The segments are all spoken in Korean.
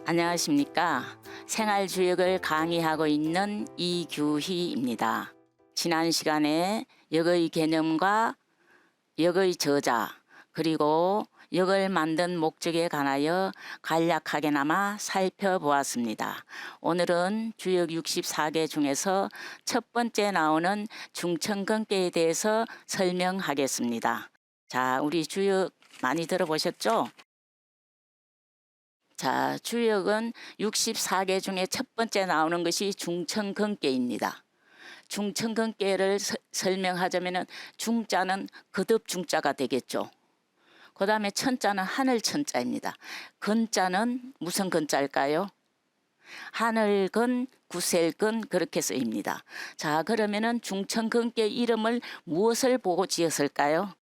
안녕하십니까. 생활주역을 강의하고 있는 이규희입니다. 지난 시간에 역의 개념과 역의 저자 그리고 역을 만든 목적에 관하여 간략하게나마 살펴보았습니다. 오늘은 주역 64개 중에서 첫 번째 나오는 중천근계에 대해서 설명하겠습니다. 자, 우리 주역 많이 들어보셨죠? 자, 주역은 64개 중에 첫 번째 나오는 것이 중천근계입니다. 중천근계를 설명하자면 중자는 거듭 중자가 되겠죠. 그 다음에 천자는 하늘 천자입니다. 근자는 무슨 근자일까요? 하늘근, 구셀근 그렇게 쓰입니다. 자, 그러면은 중천근계 이름을 무엇을 보고 지었을까요?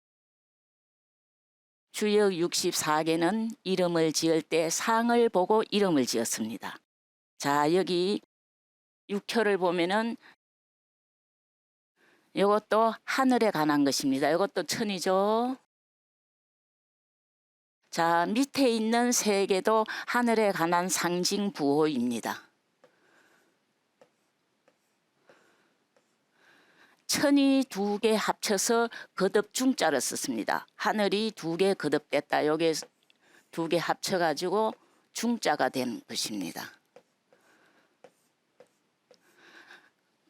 주역 64개는 이름을 지을 때 상을 보고 이름을 지었습니다. 자, 여기 육효를 보면은 이것도 하늘에 관한 것입니다. 이것도 천이죠. 자, 밑에 있는 세 개도 하늘에 관한 상징 부호입니다. 천이 두 개 합쳐서 거듭 중자를 썼습니다. 하늘이 두 개 거듭됐다. 여기 두 개 합쳐가지고 중자가 된 것입니다.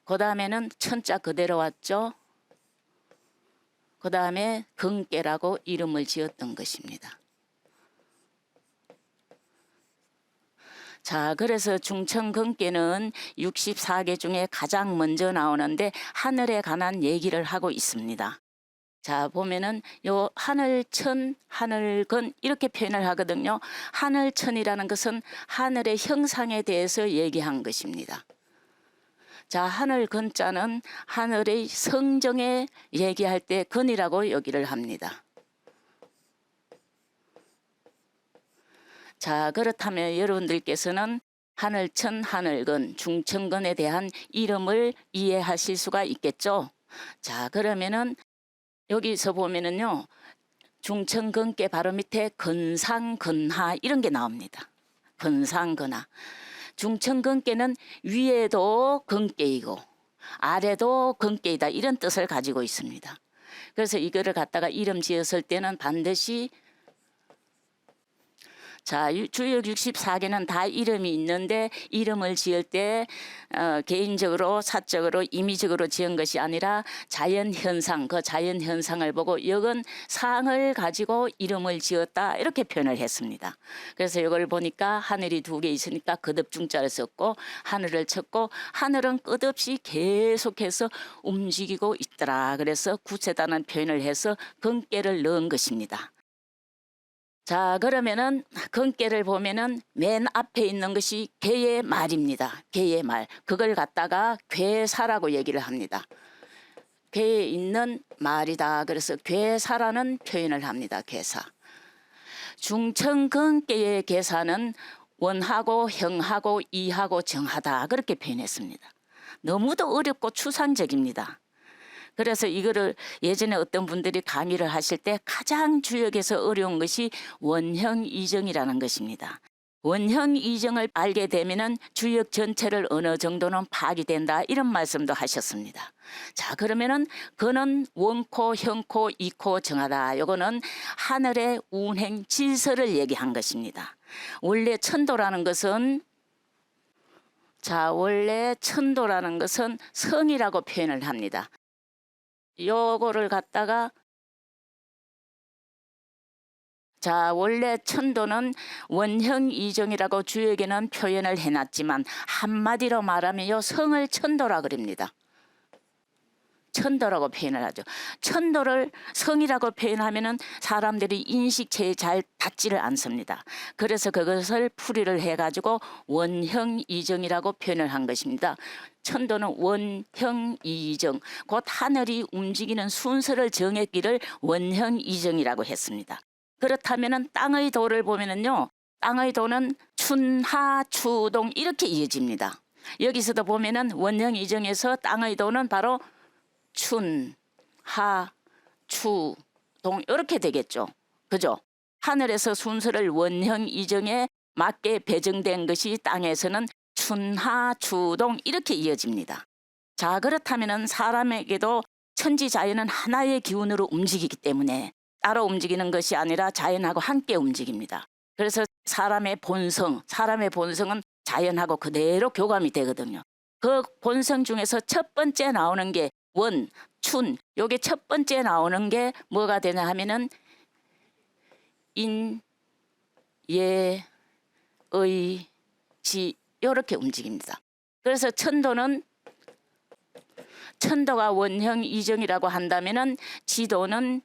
그 다음에는 천자 그대로 왔죠. 그 다음에 근계라고 이름을 지었던 것입니다. 자, 그래서 중천근계는 64개 중에 가장 먼저 나오는데 하늘에 관한 얘기를 하고 있습니다. 자, 보면은 요 하늘천, 하늘근 이렇게 표현을 하거든요. 하늘천이라는 것은 하늘의 형상에 대해서 얘기한 것입니다. 자, 하늘근자는 하늘의 성정에 얘기할 때 근이라고 여기를 합니다. 자, 그렇다면 여러분들께서는 하늘천, 하늘근, 중천근에 대한 이름을 이해하실 수가 있겠죠. 자, 그러면은 여기서 보면은요, 중천근계 바로 밑에 근상, 근하 이런 게 나옵니다. 근상, 근하. 중천근계는 위에도 근계이고 아래도 근계이다 이런 뜻을 가지고 있습니다. 그래서 이거를 갖다가 이름 지었을 때는 반드시 자, 주역 64개는 다 이름이 있는데 이름을 지을 때 개인적으로 사적으로 임의적으로 지은 것이 아니라 자연현상, 그 자연현상을 보고 역은 상을 가지고 이름을 지었다 이렇게 표현을 했습니다. 그래서 이걸 보니까 하늘이 두 개 있으니까 거듭중자를 썼고 하늘을 쳤고 하늘은 끝없이 계속해서 움직이고 있더라. 그래서 구세다는 표현을 해서 근계를 넣은 것입니다. 자, 그러면은 근계를 보면은 맨 앞에 있는 것이 개의 말입니다. 개의 말. 그걸 갖다가 괴사라고 얘기를 합니다. 괴에 있는 말이다. 그래서 괴사라는 표현을 합니다. 괴사. 중천근계의 괴사는 원하고 형하고 이하고 정하다. 그렇게 표현했습니다. 너무도 어렵고 추상적입니다. 그래서 이거를 예전에 어떤 분들이 강의를 하실 때 가장 주역에서 어려운 것이 원형이정이라는 것입니다. 원형이정을 알게 되면은 주역 전체를 어느 정도는 파악이 된다 이런 말씀도 하셨습니다. 자, 그러면은 그는 원코, 형코, 이코 정하다. 요거는 하늘의 운행 질서를 얘기한 것입니다. 원래 천도라는 것은 원래 천도라는 것은 성이라고 표현을 합니다. 요거를 갖다가 원래 천도는 원형이정이라고 주역에는 표현을 해놨지만 한마디로 말하면 요 성을 천도라 그럽니다. 천도라고 표현을 하죠. 천도를 성이라고 표현하면은 사람들이 인식체에 잘 닿지를 않습니다. 그래서 그것을 풀이를 해가지고 원형이정이라고 표현을 한 것입니다. 천도는 원형이정, 곧 하늘이 움직이는 순서를 정했기를 원형이정이라고 했습니다. 그렇다면은 땅의 도를 보면은요, 땅의 도는 춘하, 추동 이렇게 이어집니다. 여기서도 보면은 원형이정에서 땅의 도는 바로 춘, 하, 추, 동 이렇게 되겠죠. 그죠? 하늘에서 순서를 원형 이정에 맞게 배정된 것이 땅에서는 춘하추동 이렇게 이어집니다. 자, 그렇다면은 사람에게도 천지자연은 하나의 기운으로 움직이기 때문에 따로 움직이는 것이 아니라 자연하고 함께 움직입니다. 그래서 사람의 본성은 자연하고 그대로 교감이 되거든요. 그 본성 중에서 첫 번째 나오는 게 원, 춘, 요게 첫 번째 나오는 게 뭐가 되냐 하면은 인, 예, 의, 지 이렇게 움직입니다. 그래서 천도가 원형 이정이라고 한다면은 지도는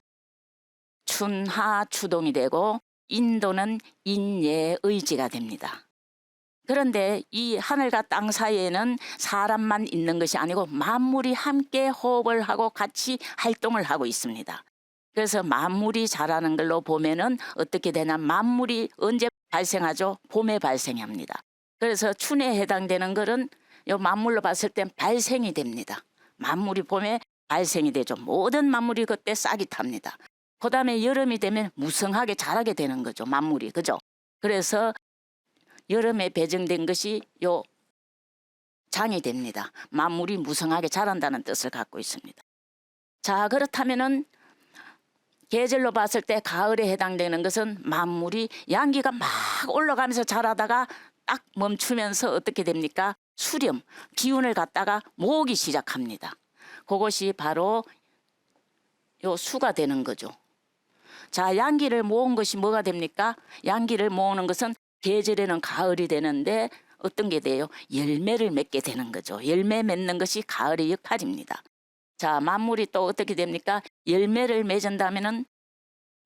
춘하추동이 되고 인도는 인예의지가 됩니다. 그런데 이 하늘과 땅 사이에는 사람만 있는 것이 아니고 만물이 함께 호흡을 하고 같이 활동을 하고 있습니다. 그래서 만물이 자라는 걸로 보면은 어떻게 되나, 만물이 언제 발생하죠? 봄에 발생합니다. 그래서 춘에 해당되는 것은 요 만물로 봤을 땐 발생이 됩니다. 만물이 봄에 발생이 되죠. 모든 만물이 그때 싹이 탑니다. 그 다음에 여름이 되면 무성하게 자라게 되는 거죠. 만물이. 그죠? 그래서 여름에 배정된 것이 요 장이 됩니다. 만물이 무성하게 자란다는 뜻을 갖고 있습니다. 자, 그렇다면은 계절로 봤을 때 가을에 해당되는 것은 만물이 양기가 막 올라가면서 자라다가 딱 멈추면서 어떻게 됩니까? 수렴, 기운을 갖다가 모으기 시작합니다. 그것이 바로 요 수가 되는 거죠. 자, 양기를 모은 것이 뭐가 됩니까? 양기를 모으는 것은 계절에는 가을이 되는데 어떤 게 돼요? 열매를 맺게 되는 거죠. 열매 맺는 것이 가을의 역할입니다. 자, 만물이 또 어떻게 됩니까? 열매를 맺은다면은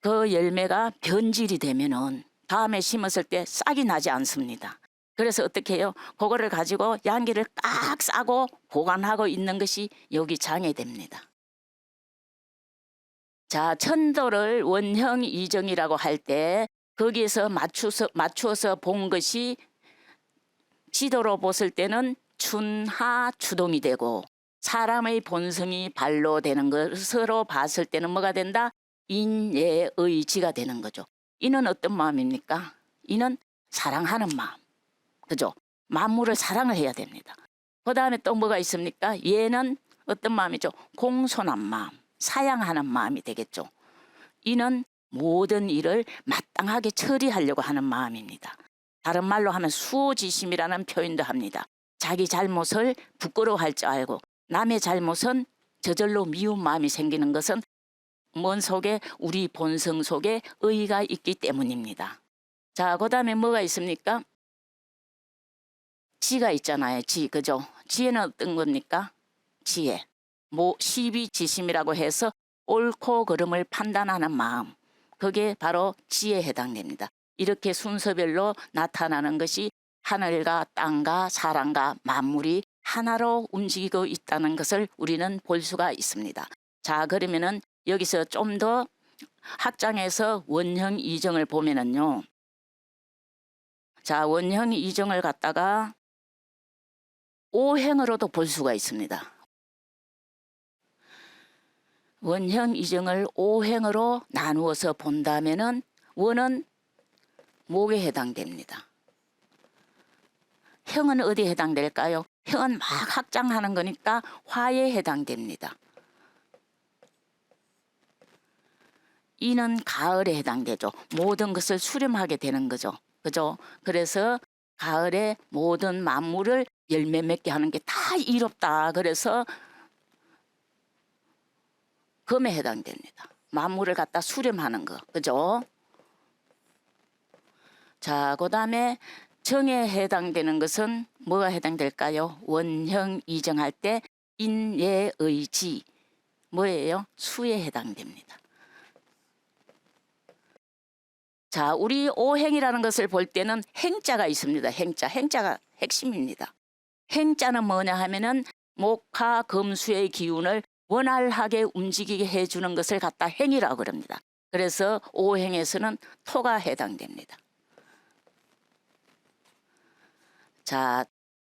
그 열매가 변질이 되면은 다음에 심었을 때 싹이 나지 않습니다. 그래서 어떻게 해요? 그거를 가지고 양기를 꽉 싸고 보관하고 있는 것이 여기 장애됩니다. 자, 천도를 원형 이정이라고 할 때 거기에서 맞추어서 본 것이 지도로 봤을 때는 춘하추동이 되고 사람의 본성이 발로 되는 것으로 봤을 때는 뭐가 된다? 인예의지가 되는 거죠. 이는 어떤 마음입니까? 이는 사랑하는 마음. 그죠? 만물을 사랑을 해야 됩니다. 그 다음에 또 뭐가 있습니까? 얘는 어떤 마음이죠? 공손한 마음, 사양하는 마음이 되겠죠. 이는 모든 일을 마땅하게 처리하려고 하는 마음입니다. 다른 말로 하면 수호지심이라는 표현도 합니다. 자기 잘못을 부끄러워할 줄 알고 남의 잘못은 저절로 미운 마음이 생기는 것은 뭔 속에, 우리 본성 속에 의가 있기 때문입니다. 자, 그 다음에 뭐가 있습니까? 지가 있잖아요. 지, 그죠? 지혜는 어떤 겁니까? 지혜. 시비지심이라고 해서 옳고 그름을 판단하는 마음. 그게 바로 지혜에 해당됩니다. 이렇게 순서별로 나타나는 것이 하늘과 땅과 사람과 만물이 하나로 움직이고 있다는 것을 우리는 볼 수가 있습니다. 자, 그러면은 여기서 좀 더 학장에서 원형 이정을 보면은요. 자, 원형 이정을 갖다가 오행으로도 볼 수가 있습니다. 원형 이정을 오행으로 나누어서 본다면은 원은 목에 해당됩니다. 형은 어디에 해당될까요? 형은 막 확장하는 거니까 화에 해당됩니다. 이는 가을에 해당되죠. 모든 것을 수렴하게 되는 거죠. 그죠? 그래서 가을에 모든 만물을 열매 맺게 하는 게 다 이롭다. 그래서 금에 해당됩니다. 만물을 갖다 수렴하는 거. 그죠? 자, 그 다음에 정에 해당되는 것은 뭐가 해당될까요? 원형 이정할 때 인예의지. 뭐예요? 수에 해당됩니다. 자, 우리 오행이라는 것을 볼 때는 행자가 있습니다. 행자가 핵심입니다. 행자는 뭐냐 하면은 목화 금수의 기운을 원활하게 움직이게 해주는 것을 갖다 행이라고 그럽니다. 그래서 오행에서는 토가 해당됩니다. 자,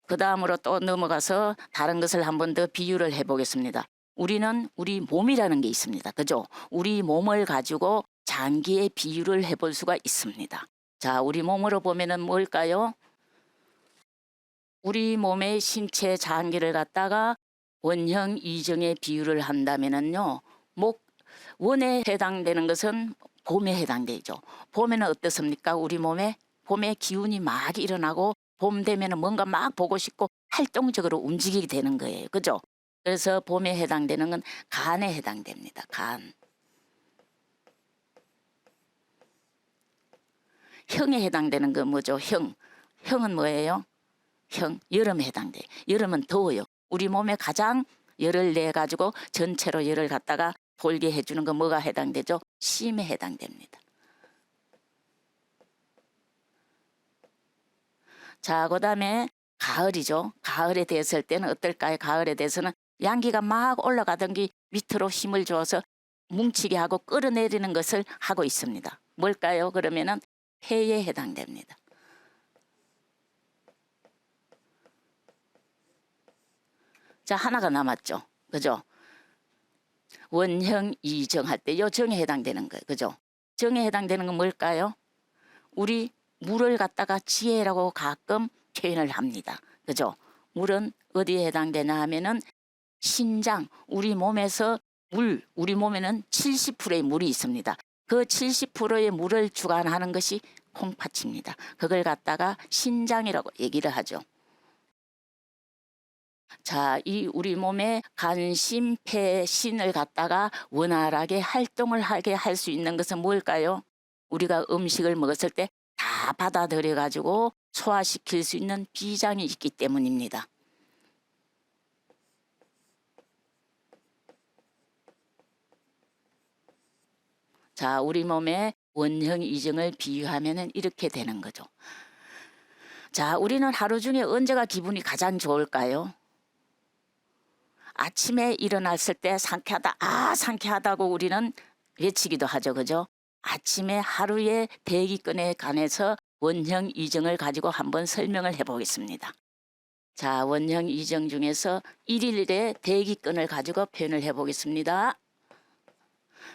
그 다음으로 또 넘어가서 다른 것을 한 번 더 비유를 해보겠습니다. 우리는 우리 몸이라는 게 있습니다. 그죠? 우리 몸을 가지고 장기의 비유를 해볼 수가 있습니다. 자, 우리 몸으로 보면은 뭘까요? 우리 몸의 신체 장기를 갖다가 원형 이정의 비율을 한다면은요, 목 원에 해당되는 것은 봄에 해당되죠. 봄에는 어떻습니까? 우리 몸에 봄에 기운이 막 일어나고 봄 되면은 뭔가 막 보고 싶고 활동적으로 움직이게 되는 거예요. 그죠? 그래서 봄에 해당되는 건 간에 해당됩니다. 간. 형에 해당되는 건 뭐죠? 형. 형은 뭐예요? 형. 여름에 해당돼. 여름은 더워요. 우리 몸에 가장 열을 내 가지고 전체로 열을 갖다가 돌게 해주는 거 뭐가 해당되죠? 심에 해당됩니다. 자, 그다음에 가을이죠. 가을에 됐을 때는 어떨까요? 가을에 대해서는 양기가 막 올라가던 게 밑으로 힘을 줘서 뭉치게 하고 끌어내리는 것을 하고 있습니다. 뭘까요? 그러면은 폐에 해당됩니다. 자, 하나가 남았죠. 그죠? 원형 이정 할 때 요 정에 해당되는 거예요. 그죠? 정에 해당되는 건 뭘까요? 우리 물을 갖다가 지혜라고 가끔 표현을 합니다. 그죠? 물은 어디에 해당되나 하면은 신장, 우리 몸에서 우리 몸에는 70%의 물이 있습니다. 그 70%의 물을 주관하는 것이 콩팥입니다. 그걸 갖다가 신장이라고 얘기를 하죠. 자, 이 우리 몸의 간, 심, 폐, 신을 갖다가 원활하게 활동을 하게 할 수 있는 것은 뭘까요? 우리가 음식을 먹었을 때 다 받아들여 가지고 소화시킬 수 있는 비장이 있기 때문입니다. 자, 우리 몸의 원형 이정을 비유하면 이렇게 되는 거죠. 자, 우리는 하루 중에 언제가 기분이 가장 좋을까요? 아침에 일어났을 때 상쾌하다, 상쾌하다고 우리는 외치기도 하죠. 그죠? 아침에 하루의 대기권에 관해서 원형 이정을 가지고 한번 설명을 해보겠습니다. 자, 원형 이정 중에서 일일의 대기권을 가지고 표현을 해보겠습니다.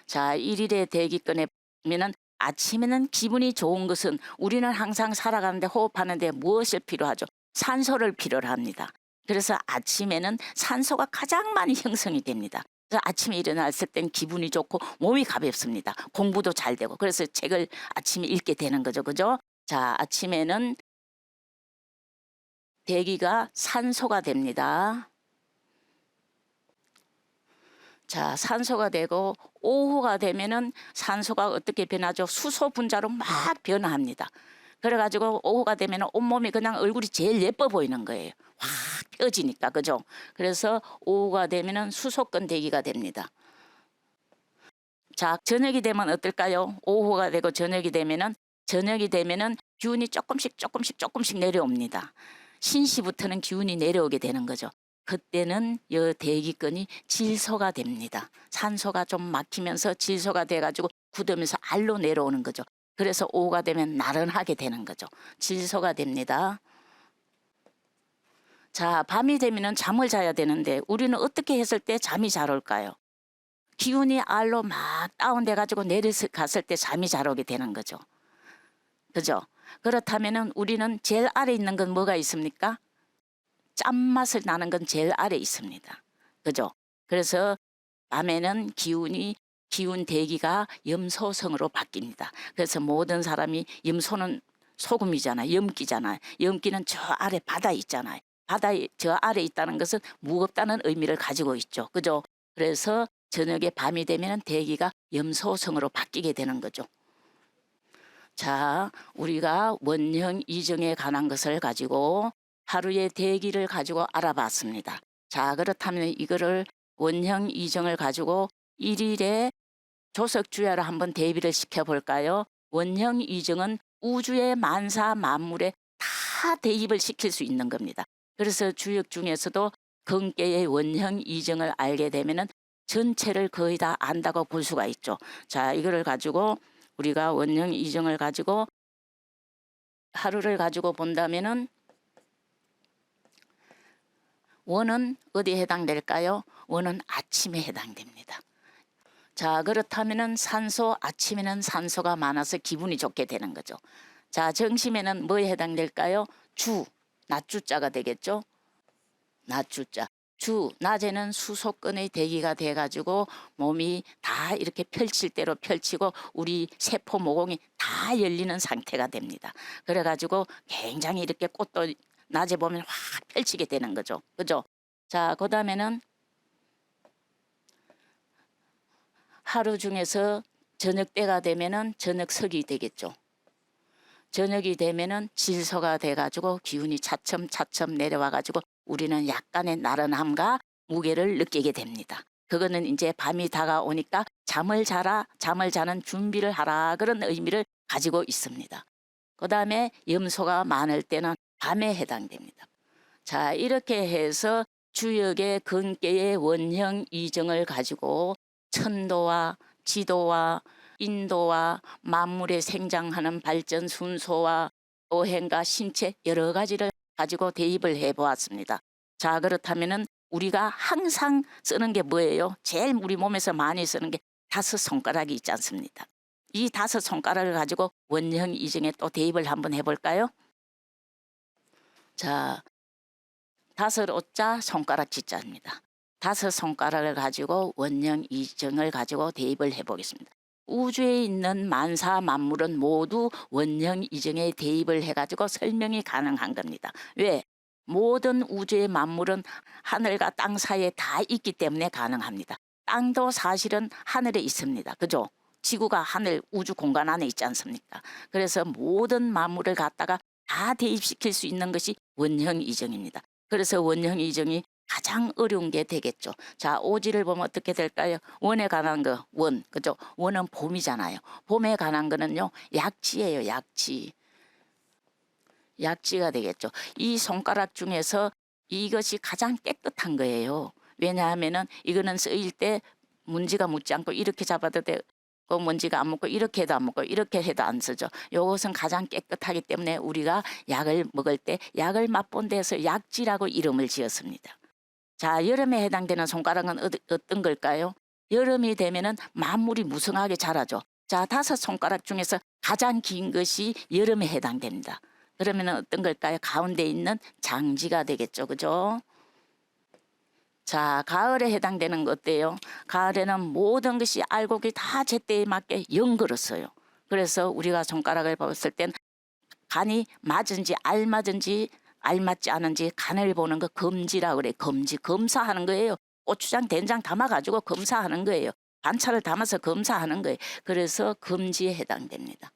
자, 일일의 대기권에 보면은 아침에는 기분이 좋은 것은 우리는 항상 살아가는데 호흡하는데 무엇을 필요하죠? 산소를 필요로 합니다. 그래서 아침에는 산소가 가장 많이 형성이 됩니다. 그래서 아침에 일어났을 땐 기분이 좋고 몸이 가볍습니다. 공부도 잘 되고 그래서 책을 아침에 읽게 되는 거죠. 그죠? 자, 아침에는 대기가 산소가 됩니다. 자, 산소가 되고 오후가 되면은 산소가 어떻게 변하죠? 수소 분자로 막 변화합니다. 그래가지고 오후가 되면 온몸이 그냥 얼굴이 제일 예뻐 보이는 거예요. 확 펴지니까. 그죠? 그래서 오후가 되면은 수소권 대기가 됩니다. 자, 저녁이 되면 어떨까요? 오후가 되고 저녁이 되면은 기운이 조금씩 내려옵니다. 신시부터는 기운이 내려오게 되는 거죠. 그때는 이 대기권이 질소가 됩니다. 산소가 좀 막히면서 질소가 돼가지고 굳으면서 알로 내려오는 거죠. 그래서 오후가 되면 나른하게 되는 거죠. 질소가 됩니다. 자, 밤이 되면은 잠을 자야 되는데 우리는 어떻게 했을 때 잠이 잘 올까요? 기운이 알로 막 다운돼 가지고 내려갔을 때 잠이 잘 오게 되는 거죠. 그죠? 그렇다면은 우리는 제일 아래 있는 건 뭐가 있습니까? 짠맛을 나는 건 제일 아래 있습니다. 그죠? 그래서 밤에는 기운 대기가 염소성으로 바뀝니다. 그래서 모든 사람이 염소는 소금이잖아요. 염기잖아요. 염기는 저 아래 바다에 있잖아요. 바다에 저 아래 있다는 것은 무겁다는 의미를 가지고 있죠. 그죠? 그래서 저녁에 밤이 되면 대기가 염소성으로 바뀌게 되는 거죠. 자, 우리가 원형 이정에 관한 것을 가지고 하루의 대기를 가지고 알아봤습니다. 자, 그렇다면 이거를 원형 이정을 가지고 일일의 조석주야로 한번 대비를 시켜볼까요? 원형 이정은 우주의 만사 만물에 다 대입을 시킬 수 있는 겁니다. 그래서 주역 중에서도 근계의 원형 이정을 알게 되면은 전체를 거의 다 안다고 볼 수가 있죠. 자, 이거를 가지고 우리가 원형 이정을 가지고 하루를 가지고 본다면은 원은 어디에 해당될까요? 원은 아침에 해당됩니다. 자, 그렇다면은 아침에는 산소가 많아서 기분이 좋게 되는 거죠. 자, 정심에는 뭐에 해당될까요? 주, 낮주자가 되겠죠. 낮주자. 주, 낮에는 수소근의 대기가 돼가지고 몸이 다 이렇게 펼칠 대로 펼치고 우리 세포 모공이 다 열리는 상태가 됩니다. 그래가지고 굉장히 이렇게 꽃도 낮에 보면 확 펼치게 되는 거죠. 그죠? 자, 그 다음에는 하루 중에서 저녁 때가 되면은 저녁석이 되겠죠. 저녁이 되면은 질서가 돼가지고 기운이 차츰차츰 내려와가지고 우리는 약간의 나른함과 무게를 느끼게 됩니다. 그거는 이제 밤이 다가오니까 잠을 자라, 잠을 자는 준비를 하라 그런 의미를 가지고 있습니다. 그 다음에 염소가 많을 때는 밤에 해당됩니다. 자, 이렇게 해서 주역의 근계의 원형 이정을 가지고 천도와 지도와 인도와 만물에 생장하는 발전 순서와 오행과 신체 여러 가지를 가지고 대입을 해보았습니다. 자, 그렇다면은 우리가 항상 쓰는 게 뭐예요? 제일 우리 몸에서 많이 쓰는 게 5손가락이 있지 않습니까? 이 5손가락을 가지고 원형 이정에 또 대입을 한번 해볼까요? 자, 5오자 손가락 지자입니다. 5손가락을 가지고 원형 이정을 가지고 대입을 해보겠습니다. 우주에 있는 만사 만물은 모두 원형 이정에 대입을 해가지고 설명이 가능한 겁니다. 왜? 모든 우주의 만물은 하늘과 땅 사이에 다 있기 때문에 가능합니다. 땅도 사실은 하늘에 있습니다. 그죠? 지구가 하늘 우주 공간 안에 있지 않습니까? 그래서 모든 만물을 갖다가 다 대입시킬 수 있는 것이 원형 이정입니다. 그래서 원형 이정이 가장 어려운 게 되겠죠. 자, 오지를 보면 어떻게 될까요? 원에 관한 거, 원, 그죠? 원은 봄이잖아요. 봄에 관한 거는요, 약지예요, 약지. 약지가 되겠죠. 이 손가락 중에서 이것이 가장 깨끗한 거예요. 왜냐하면은 이거는 쓰일 때 문지가 묻지 않고 이렇게 잡아도 되고 먼지가 안 묻고 이렇게 해도 안 묻고 이렇게 해도 안 쓰죠. 이것은 가장 깨끗하기 때문에 우리가 약을 먹을 때 약을 맛본 데서 약지라고 이름을 지었습니다. 자, 여름에 해당되는 손가락은 어떤 걸까요? 여름이 되면은 만물이 무성하게 자라죠. 자, 5손가락 중에서 가장 긴 것이 여름에 해당됩니다. 그러면 어떤 걸까요? 가운데 있는 장지가 되겠죠. 그죠? 자, 가을에 해당되는 것 어때요? 가을에는 모든 것이 알곡이 다 제때에 맞게 연걸었어요. 그래서 우리가 손가락을 봤을 땐 간이 맞은지 알맞은지 알맞지 않은지 간을 보는 거 검지라 그래. 검지, 검사하는 거예요. 고추장 된장 담아가지고 검사하는 거예요. 반찬을 담아서 검사하는 거예요. 그래서 검지에 해당됩니다.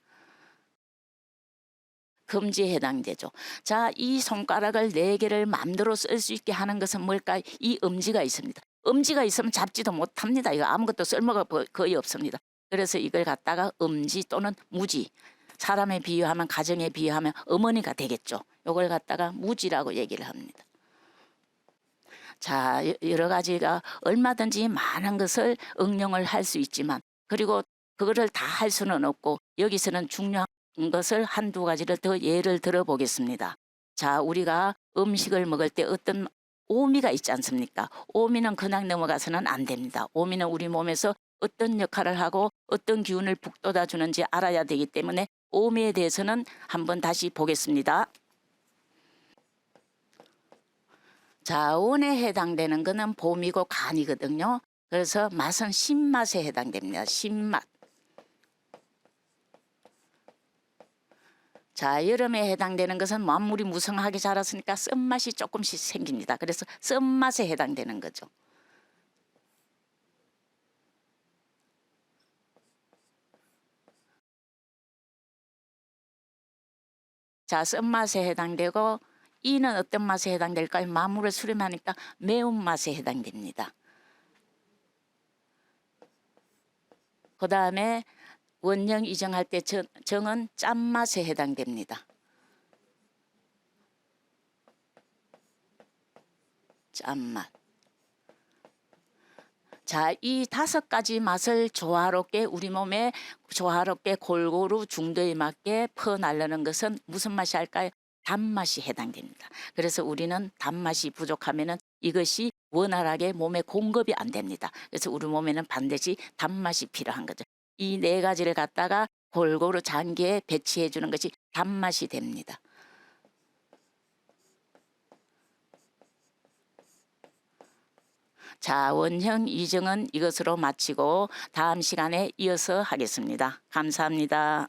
검지에 해당되죠. 자, 이 손가락을 4개를 마음대로 쓸 수 있게 하는 것은 뭘까요? 이 엄지가 있습니다. 엄지가 있으면 잡지도 못합니다. 이거 아무것도 쓸모가 거의 없습니다. 그래서 이걸 갖다가 엄지 또는 무지, 사람에 비유하면 가정에 비유하면 어머니가 되겠죠. 이걸 갖다가 무지라고 얘기를 합니다. 자, 여러 가지가 얼마든지 많은 것을 응용을 할 수 있지만 그리고 그거를 다 할 수는 없고 여기서는 중요한 것을 한두 가지를 더 예를 들어 보겠습니다. 자, 우리가 음식을 먹을 때 어떤 오미가 있지 않습니까? 오미는 그냥 넘어가서는 안 됩니다. 오미는 우리 몸에서 어떤 역할을 하고 어떤 기운을 북돋아 주는지 알아야 되기 때문에 오미에 대해서는 한번 다시 보겠습니다. 자, 원에 해당되는 거는 봄이고 간이거든요. 그래서 맛은 신맛에 해당됩니다. 신맛. 자, 여름에 해당되는 것은 만물이 무성하게 자랐으니까 쓴맛이 조금씩 생깁니다. 그래서 쓴맛에 해당되는 거죠. 자, 쓴맛에 해당되고 이는 어떤 맛에 해당될까요? 만물을 수렴하니까 매운맛에 해당됩니다. 그 다음에 원형 이정할 때 정은 짠맛에 해당됩니다. 짠맛. 자, 이 5가지 맛을 조화롭게 우리 몸에 조화롭게 골고루 중도에 맞게 퍼나르는 것은 무슨 맛이 할까요? 단맛이 해당됩니다. 그래서 우리는 단맛이 부족하면은 이것이 원활하게 몸에 공급이 안 됩니다. 그래서 우리 몸에는 반드시 단맛이 필요한 거죠. 이 4가지를 갖다가 골고루 장기에 배치해 주는 것이 단맛이 됩니다. 자, 원형 이정은 이것으로 마치고 다음 시간에 이어서 하겠습니다. 감사합니다.